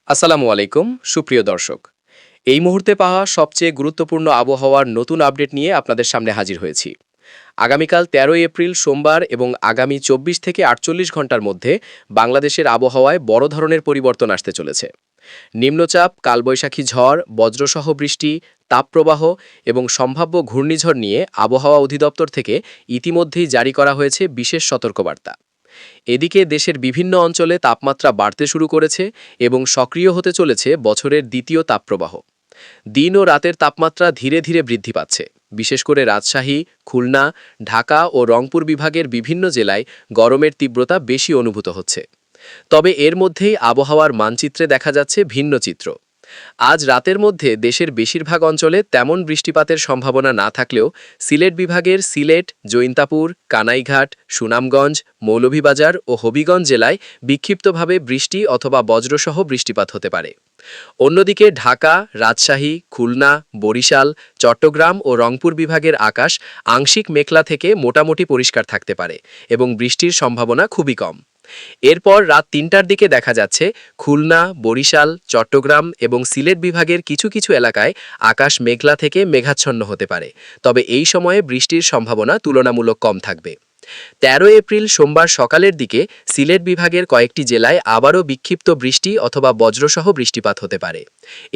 আসসালামু আলাইকুম সুপ্রিয় দর্শক। এই মুহূর্তে পাওয়া সবচেয়ে গুরুত্বপূর্ণ আবহাওয়ার নতুন আপডেট নিয়ে আপনাদের সামনে হাজির হয়েছি। আগামীকাল ১৩ এপ্রিল সোমবার এবং আগামী ২৪ থেকে ৪৮ ঘন্টার মধ্যে বাংলাদেশের আবহাওয়ায় বড় ধরনের পরিবর্তন আসতে চলেছে। নিম্নচাপ, কালবৈশাখী ঝড়, বজ্রসহ বৃষ্টি, তাপপ্রবাহ এবং সম্ভাব্য ঘূর্ণিঝড় নিয়ে আবহাওয়া অধিদপ্তর থেকে ইতিমধ্যেই জারি করা হয়েছে বিশেষ সতর্কবার্তা। এদিকে দেশের বিভিন্ন অঞ্চলে তাপমাত্রা বাড়তে শুরু করেছে এবং সক্রিয় হতে চলেছে বছরের দ্বিতীয় তাপপ্রবাহ। দিন ও রাতের তাপমাত্রা ধীরে ধীরে বৃদ্ধি পাচ্ছে। বিশেষ করে রাজশাহী, খুলনা, ঢাকা ও রংপুর বিভাগের বিভিন্ন জেলায় গরমের তীব্রতা বেশি অনুভূত হচ্ছে। তবে এর মধ্যেই আবহাওয়ার মানচিত্রে দেখা যাচ্ছে ভিন্ন চিত্র। আজ রাতের মধ্যে দেশের বেশিরভাগ অঞ্চলে তেমন বৃষ্টিপাতের সম্ভাবনা না থাকলেও সিলেট বিভাগের সিলেট, জৈন্তাপুর, কানাইঘাট, সুনামগঞ্জ, মৌলভীবাজার ও হবিগঞ্জ জেলায় বিক্ষিপ্তভাবে বৃষ্টি অথবা বজ্রসহ বৃষ্টিপাত হতে পারে। অন্যদিকে ঢাকা, রাজশাহী, খুলনা, বরিশাল, চট্টগ্রাম ও রংপুর বিভাগের আকাশ আংশিক মেঘলা থেকে মোটামুটি পরিষ্কার থাকতে পারে এবং বৃষ্টির সম্ভাবনা খুবই কম। এরপর রাত ৩টার দিকে দেখা যাচ্ছে খুলনা, বরিশাল, চট্টগ্রাম এবং সিলেট বিভাগের কিছু কিছু এলাকায় আকাশ মেঘলা থেকে মেঘাচ্ছন্ন হতে পারে, তবে এই সময়ে বৃষ্টির সম্ভাবনা তুলনামূলক কম থাকবে। ১৩ এপ্রিল সোমবার সকালের দিকে সিলেট বিভাগের কয়েকটি জেলায় আবারও বিক্ষিপ্ত বৃষ্টি অথবা বজ্রসহ বৃষ্টিপাত হতে পারে।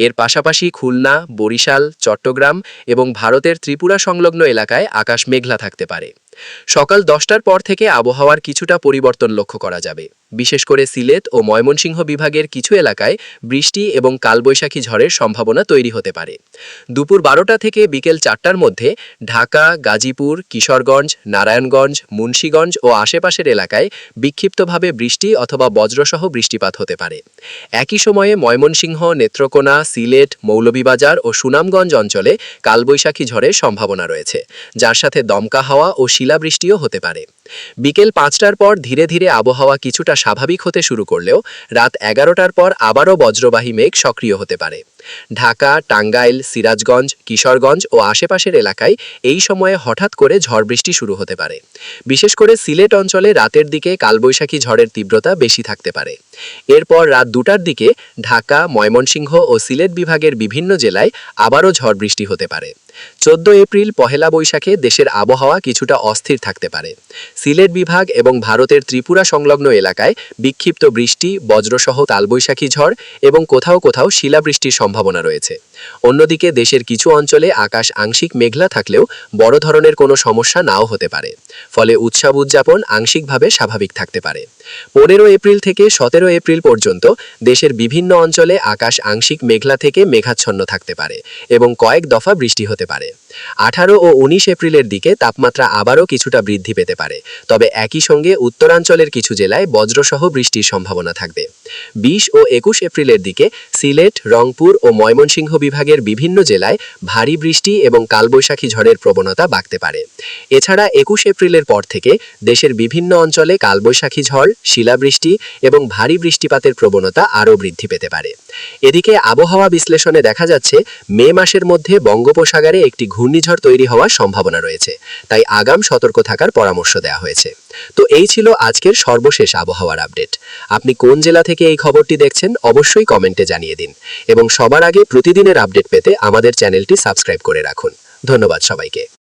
এর পাশাপাশি খুলনা, বরিশাল, চট্টগ্রাম এবং ভারতের ত্রিপুরা সংলগ্ন এলাকায় আকাশ মেঘলা থাকতে পারে। সকাল ১০টার পর থেকে আবহাওয়ার কিছুটা পরিবর্তন লক্ষ্য করা যাবে। বিশেষ করে সিলেট ও ময়মনসিংহ বিভাগের কিছু এলাকায় বৃষ্টি এবং কালবৈশাখী ঝড়ের সম্ভাবনা তৈরি হতে পারে। দুপুর ১২টা থেকে বিকেল ৪টার মধ্যে ঢাকা, গাজীপুর, কিশোরগঞ্জ, নারায়ণগঞ্জ, মুন্সিগঞ্জ ও আশেপাশের এলাকায় বিক্ষিপ্তভাবে বৃষ্টি অথবা বজ্রসহ বৃষ্টিপাত হতে পারে। একই সময়ে ময়মনসিংহ, নেত্রকোনা, সিলেট, মৌলভীবাজার ও সুনামগঞ্জ অঞ্চলে কালবৈশাখী ঝড়ের সম্ভাবনা রয়েছে, যার সাথে দমকা হাওয়া ও শিলাবৃষ্টিও হতে পারে। বিকেল ৫টার পর ধীরে ধীরে আবহাওয়া কিছুটা স্বাভাবিক হতে শুরু করলেও রাত ১১টার পর আবারও বজ্রবাহী মেঘ সক্রিয় হতে পারে। ঢাকা, টাঙ্গাইল, সিরাজগঞ্জ, কিশোরগঞ্জ ও আশেপাশের এলাকায় এই সময়ে হঠাৎ করে ঝড় বৃষ্টি শুরু হতে পারে। বিশেষ করে সিলেট অঞ্চলে রাতের দিকে কালবৈশাখী ঝড়ের তীব্রতা বেশি থাকতে পারে। এরপর রাত ২টার দিকে ঢাকা, ময়মনসিংহ ও সিলেট বিভাগের বিভিন্ন জেলায় আবারও ঝড় বৃষ্টি হতে পারে। ১৪ এপ্রিল পহেলা বৈশাখে দেশের আবহাওয়া কিছুটা অস্থির থাকতে পারে। সিলেট বিভাগ এবং ভারতের ত্রিপুরা সংলগ্ন এলাকায় বিক্ষিপ্ত বৃষ্টি, বজ্রসহ কালবৈশাখী ঝড় এবং কোথাও কোথাও শিলাবৃষ্টির সম্ভাবনা রয়েছে। অন্যদিকে দেশের কিছু অঞ্চলে আকাশ আংশিক মেঘলা থাকলেও বড় ধরনের কোনো সমস্যা নাও হতে পারে। ফলে উৎসব উদযাপন আংশিকভাবে স্বাভাবিক থাকতে পারে। ১৫ এপ্রিল থেকে ১৭ এপ্রিল পর্যন্ত দেশের বিভিন্ন অঞ্চলে আকাশ আংশিক মেঘলা থেকে মেঘাচ্ছন্ন থাকতে পারে এবং কয়েক দফা বৃষ্টি হতে পারে। ১৮ ও ১৯ এপ্রিলের দিকে তাপমাত্রা আবারও কিছুটা বৃদ্ধি পেতে পারে, তবে একই সঙ্গে উত্তরাঞ্চলের কিছু জেলায় বজ্রসহ বৃষ্টির সম্ভাবনা থাকবে। ২০ ও ২১ এপ্রিলের দিকে সিলেট, রংপুর ও ময়মনসিংহ বিভাগের বিভিন্ন জেলায় ভারী বৃষ্টি এবং কালবৈশাখী ঝড়ের প্রবণতা বাড়তে পারে। এছাড়া ২১ এপ্রিলের পর থেকে দেশের বিভিন্ন অঞ্চলে কালবৈশাখী ঝড়, শিলাবৃষ্টি এবং ভারী বৃষ্টিপাতের প্রবণতা আরও বৃদ্ধি পেতে পারে। এদিকে আবহাওয়া বিশ্লেষণে দেখা যাচ্ছে মে মাসের মধ্যে বঙ্গোপসাগরে একটি ঘূর্ণিঝড় তৈরি হওয়ার সম্ভাবনা রয়েছে, তাই আগাম সতর্ক থাকার পরামর্শ দেওয়া হয়েছে। তো এই ছিল আজকের সর্বশেষ আবহাওয়ার আপডেট। আপনি কোন জেলা থেকে এই খবরটি দেখছেন অবশ্যই কমেন্টে জানিয়ে দিন এবং সবার আগে প্রতিদিনের আপডেট পেতে আমাদের চ্যানেলটি সাবস্ক্রাইব করে রাখুন। ধন্যবাদ সবাইকে।